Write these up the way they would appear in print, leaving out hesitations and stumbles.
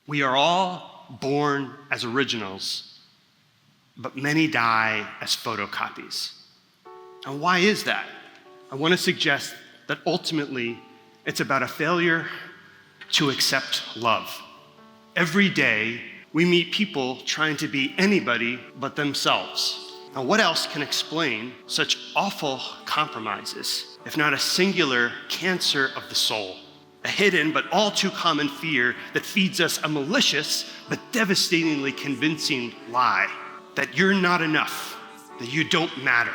We are all born as originals, but many die as photocopies. And why is that? I want to suggest that ultimately it's about a failure to accept love. Every day we meet people trying to be anybody but themselves. Now, what else can explain such awful compromises, if not a singular cancer of the soul? A hidden but all too common fear that feeds us a malicious but devastatingly convincing lie that you're not enough, that you don't matter.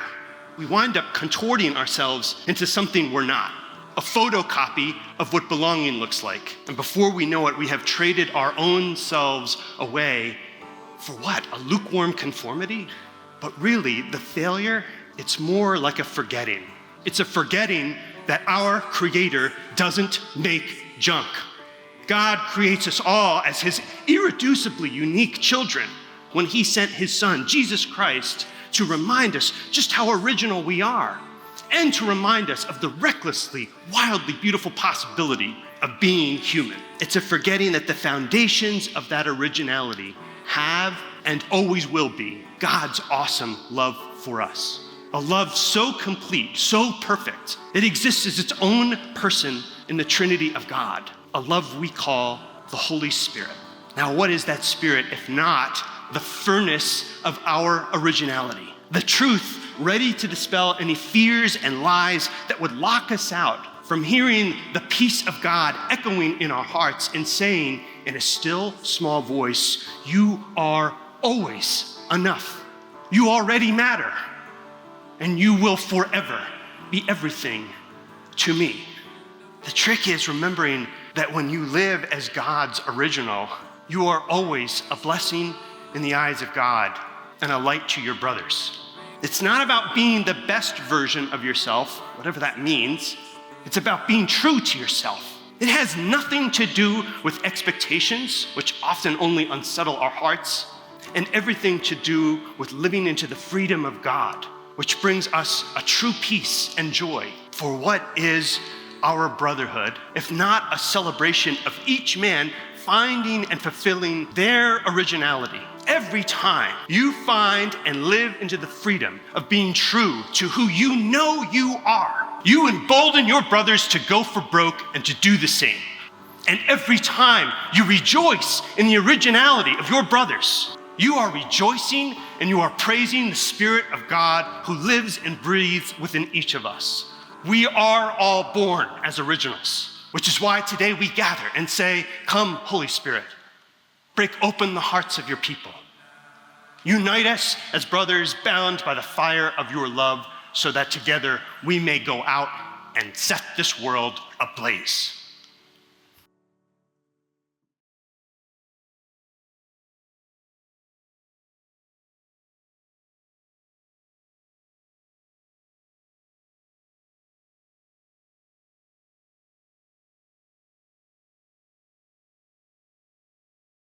We wind up contorting ourselves into something we're not, a photocopy of what belonging looks like. And before we know it, we have traded our own selves away for what? A lukewarm conformity? But really, the failure, it's more like a forgetting. It's a forgetting that our Creator doesn't make junk. God creates us all as His irreducibly unique children when He sent His Son, Jesus Christ, to remind us just how original we are and to remind us of the recklessly, wildly beautiful possibility of being human. It's a forgetting that the foundations of that originality have and always will be God's awesome love for us. A love so complete, so perfect, it exists as its own person in the Trinity of God. A love we call the Holy Spirit. Now, what is that Spirit if not the furnace of our originality? The truth ready to dispel any fears and lies that would lock us out from hearing the peace of God echoing in our hearts and saying in a still, small voice, you are always enough. You already matter. And you will forever be everything to me. The trick is remembering that when you live as God's original, you are always a blessing in the eyes of God and a light to your brothers. It's not about being the best version of yourself, whatever that means. It's about being true to yourself. It has nothing to do with expectations, which often only unsettle our hearts, and everything to do with living into the freedom of God, which brings us a true peace and joy. For what is our brotherhood, if not a celebration of each man finding and fulfilling their originality? Every time you find and live into the freedom of being true to who you know you are, you embolden your brothers to go for broke and to do the same. And every time you rejoice in the originality of your brothers, you are rejoicing and you are praising the Spirit of God who lives and breathes within each of us. We are all born as originals, which is why today we gather and say, come, Holy Spirit, break open the hearts of your people. Unite us as brothers bound by the fire of your love so that together we may go out and set this world ablaze.